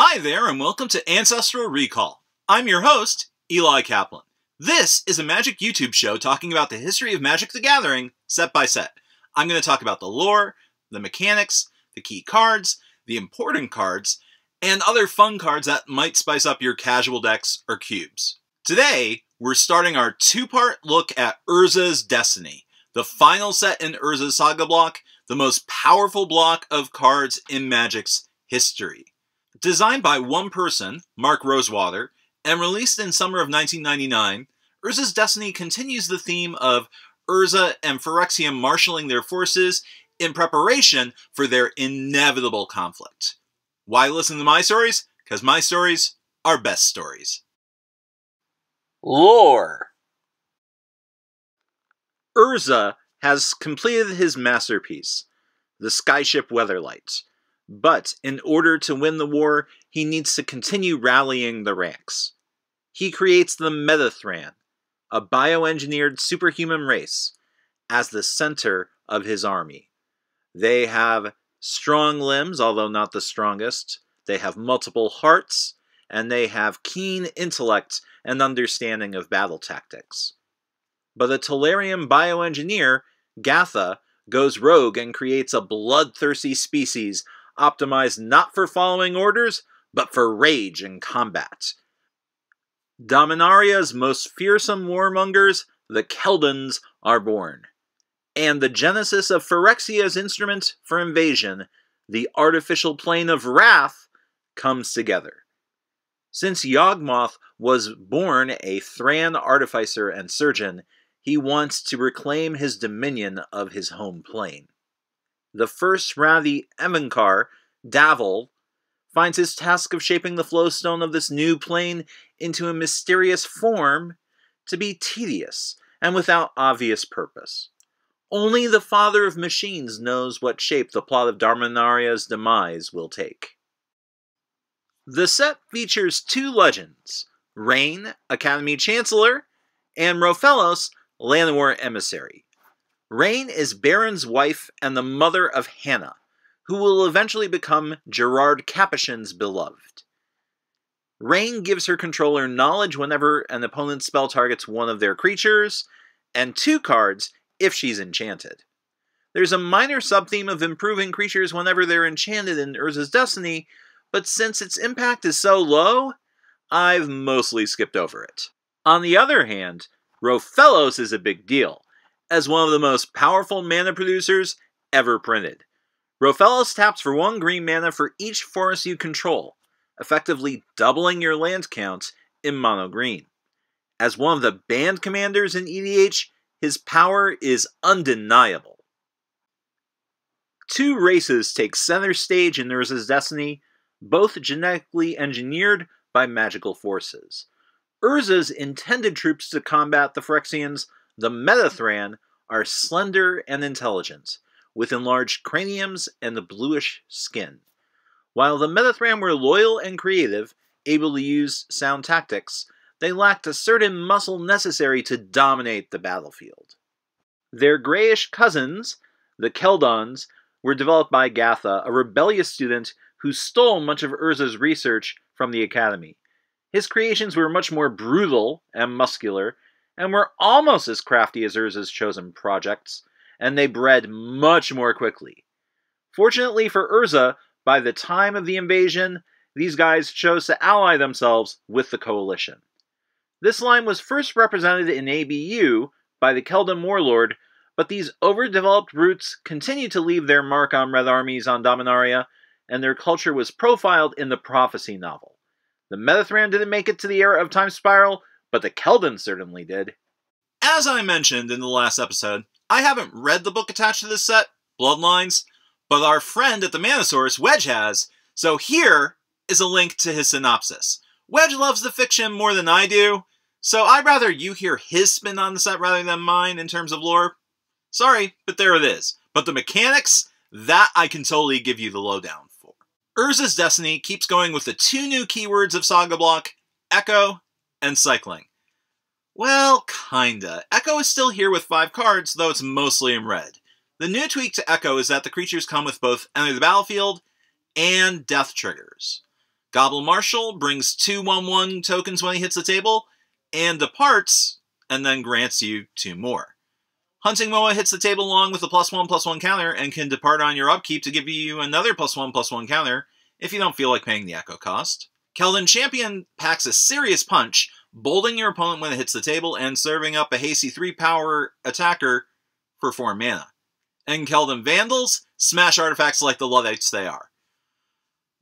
Hi there, and welcome to Ancestral Recall. I'm your host, Eli Kaplan. This is a Magic YouTube show talking about the history of Magic the Gathering, set by set. I'm going to talk about the lore, the mechanics, the key cards, the important cards, and other fun cards that might spice up your casual decks or cubes. Today, we're starting our two-part look at Urza's Destiny, the final set in Urza's Saga block, the most powerful block of cards in Magic's history. Designed by one person, Mark Rosewater, and released in summer of 1999, Urza's Destiny continues the theme of Urza and Phyrexia marshaling their forces in preparation for their inevitable conflict. Why listen to my stories? Because my stories are best stories. Lore. Urza has completed his masterpiece, the skyship Weatherlight. But in order to win the war, he needs to continue rallying the ranks. He creates the Metathran, a bioengineered superhuman race, as the center of his army. They have strong limbs, although not the strongest. They have multiple hearts, and they have keen intellect and understanding of battle tactics. But a Tolarian bioengineer, Gatha, goes rogue and creates a bloodthirsty species optimized not for following orders, but for rage and combat. Dominaria's most fearsome warmongers, the Keldons, are born. And the genesis of Phyrexia's instrument for invasion, the artificial plane of wrath, comes together. Since Yawgmoth was born a Thran artificer and surgeon, he wants to reclaim his dominion of his home plane. The first Rathi Evankar, Davil, finds his task of shaping the flowstone of this new plane into a mysterious form to be tedious and without obvious purpose. Only the father of machines knows what shape the plot of Dominaria's demise will take. The set features two legends, Rain, Academy Chancellor, and Rofellos, Llanowar Emissary. Rain is Baron's wife and the mother of Hannah, who will eventually become Gerard Capuchin's beloved. Rain gives her controller knowledge whenever an opponent's spell targets one of their creatures, and 2 cards if she's enchanted. There's a minor sub-theme of improving creatures whenever they're enchanted in Urza's Destiny, but since its impact is so low, I've mostly skipped over it. On the other hand, Rofellos is a big deal, as one of the most powerful mana producers ever printed. Rofellos taps for 1 green mana for each forest you control, effectively doubling your land count in mono green. As one of the banned commanders in EDH, his power is undeniable. 2 races take center stage in Urza's Destiny, both genetically engineered by magical forces. Urza's intended troops to combat the Phyrexians, the Metathran, are slender and intelligent, with enlarged craniums and a bluish skin. While the Metathran were loyal and creative, able to use sound tactics, they lacked a certain muscle necessary to dominate the battlefield. Their grayish cousins, the Keldons, were developed by Gatha, a rebellious student who stole much of Urza's research from the Academy. His creations were much more brutal and muscular, and were almost as crafty as Urza's chosen projects, and they bred much more quickly. Fortunately for Urza, by the time of the invasion, these guys chose to ally themselves with the Coalition. This line was first represented in ABU by the Keldon Warlord, but these overdeveloped roots continued to leave their mark on Red armies on Dominaria, and their culture was profiled in the Prophecy novel. The Metathran didn't make it to the era of Time Spiral, but the Keldon certainly did. As I mentioned in the last episode, I haven't read the book attached to this set, Bloodlines, but our friend at the Mana Source, Wedge, has, so here is a link to his synopsis. Wedge loves the fiction more than I do, so I'd rather you hear his spin on the set rather than mine in terms of lore. Sorry, but there it is. But the mechanics, that I can totally give you the lowdown for. Urza's Destiny keeps going with the 2 new keywords of Saga Block, Echo and Cycling. Well, kinda. Echo is still here with 5 cards, though it's mostly in red. The new tweak to Echo is that the creatures come with both Enter the Battlefield and Death triggers. Goblin Marshal brings 2/1/1 tokens when he hits the table, and departs, and then grants you 2 more. Hunting Moa hits the table along with a +1/+1 counter, and can depart on your upkeep to give you another +1/+1 counter if you don't feel like paying the echo cost. Keldon Champion packs a serious punch, bolting your opponent when it hits the table, and serving up a hasty 3-power attacker for 4 mana. And Keldon Vandals smash artifacts like the Luddites they are.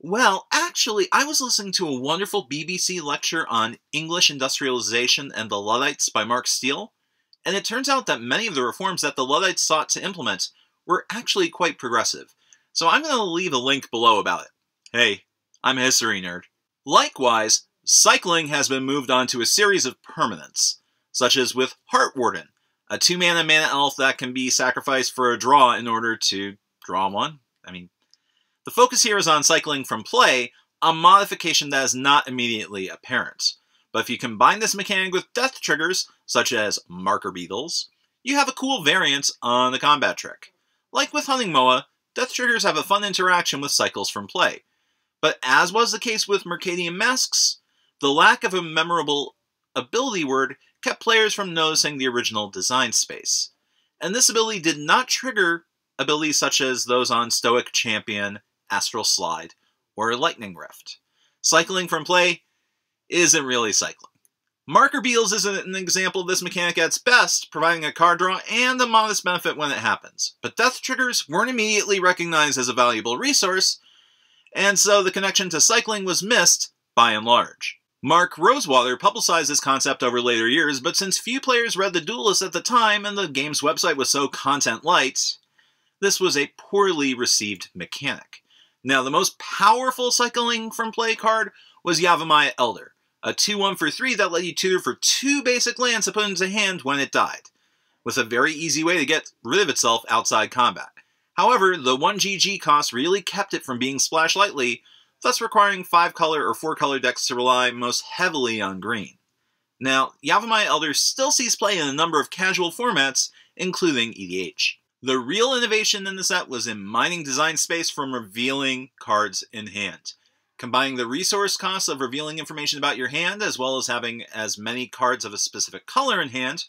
Well, actually, I was listening to a wonderful BBC lecture on English industrialization and the Luddites by Mark Steele, and it turns out that many of the reforms that the Luddites sought to implement were actually quite progressive. So I'm going to leave a link below about it. Hey, I'm a history nerd. Likewise, cycling has been moved on to a series of permanents, such as with Heart Warden, a 2-mana mana elf that can be sacrificed for a draw in order to draw 1. The focus here is on cycling from play, a modification that is not immediately apparent. But if you combine this mechanic with death triggers, such as Marker Beetles, you have a cool variant on the combat trick. Like with Hunting Moa, death triggers have a fun interaction with cycles from play. But as was the case with Mercadian Masks, the lack of a memorable ability word kept players from noticing the original design space. And this ability did not trigger abilities such as those on Stoic Champion, Astral Slide, or Lightning Rift. Cycling from play isn't really cycling. Marker Beetles is an example of this mechanic at its best, providing a card draw and a modest benefit when it happens. But death triggers weren't immediately recognized as a valuable resource, and so the connection to cycling was missed by and large. Mark Rosewater publicized this concept over later years, but since few players read The Duelist at the time and the game's website was so content-light, this was a poorly received mechanic. Now, the most powerful cycling from play card was Yavimaya Elder, a 2/1 for 3 that let you tutor for 2 basic lands to put into hand when it died, with a very easy way to get rid of itself outside combat. However, the 1 GG cost really kept it from being splashed lightly, thus requiring 5-color or 4-color decks to rely most heavily on green. Now, Yavimaya Elder still sees play in a number of casual formats, including EDH. The real innovation in the set was in mining design space from revealing cards in hand. Combining the resource costs of revealing information about your hand, as well as having as many cards of a specific color in hand,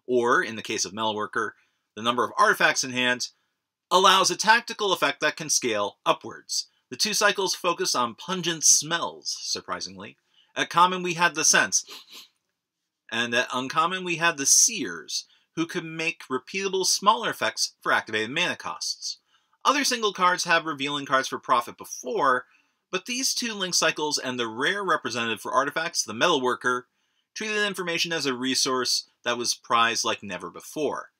or, in the case of Metalworker, the number of artifacts in hand, allows a tactical effect that can scale upwards. The 2 cycles focus on pungent smells, surprisingly. At common, we had the Sense, and at uncommon, we had the Seers, who could make repeatable smaller effects for activated mana costs. Other single cards have revealing cards for profit before, but these 2 link cycles and the rare representative for artifacts, the Metalworker, treated information as a resource that was prized like never before.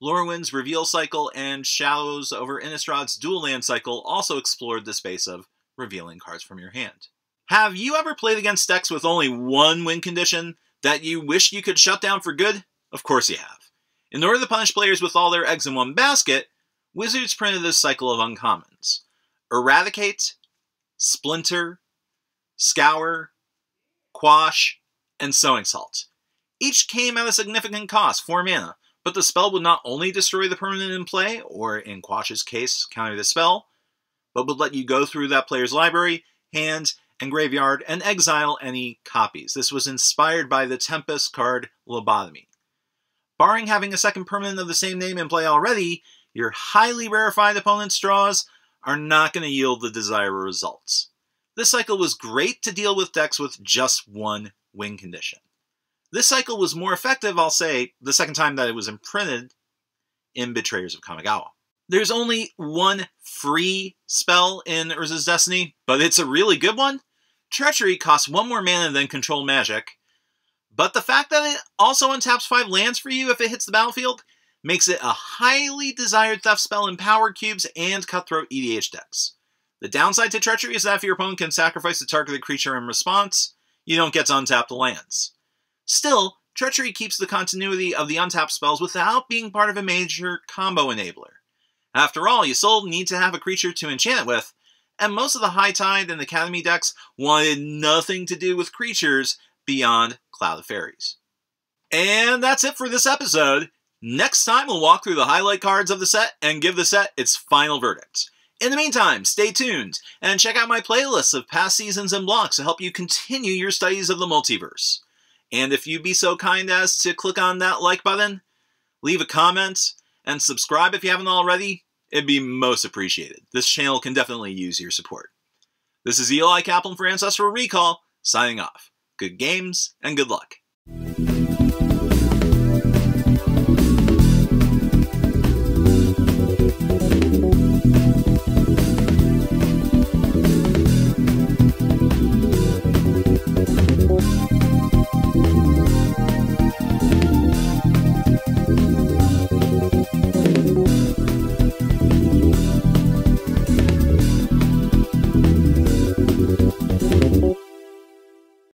Lorwyn's Reveal cycle and Shadows over Innistrad's Dual Land cycle also explored the space of revealing cards from your hand. Have you ever played against decks with only 1 win condition that you wish you could shut down for good? Of course you have. In order to punish players with all their eggs in one basket, Wizards printed this cycle of uncommons: Eradicate, Splinter, Scour, Quash, and Sowing Salt. Each came at a significant cost, 4 mana, but the spell would not only destroy the permanent in play, or in Quash's case, counter the spell, but would let you go through that player's library, hand, and graveyard and exile any copies. This was inspired by the Tempest card Lobotomy. Barring having a second permanent of the same name in play already, your highly rarefied opponent's draws are not going to yield the desired results. This cycle was great to deal with decks with just 1 win condition. This cycle was more effective, I'll say, the second time that it was imprinted in Betrayers of Kamigawa. There's only 1 free spell in Urza's Destiny, but it's a really good one. Treachery costs 1 more mana than Control Magic, but the fact that it also untaps 5 lands for you if it hits the battlefield makes it a highly desired theft spell in Power Cubes and Cutthroat EDH decks. The downside to Treachery is that if your opponent can sacrifice the targeted creature in response, you don't get to untap the lands. Still, Treachery keeps the continuity of the untapped spells without being part of a major combo enabler. After all, you still need to have a creature to enchant it with, and most of the High Tide and Academy decks wanted nothing to do with creatures beyond Cloud of Fairies. And that's it for this episode. Next time we'll walk through the highlight cards of the set and give the set its final verdict. In the meantime, stay tuned and check out my playlists of past seasons and blocks to help you continue your studies of the multiverse. And if you'd be so kind as to click on that like button, leave a comment, and subscribe if you haven't already, it'd be most appreciated. This channel can definitely use your support. This is Eli Kaplan for Ancestral Recall, signing off. Good games and good luck.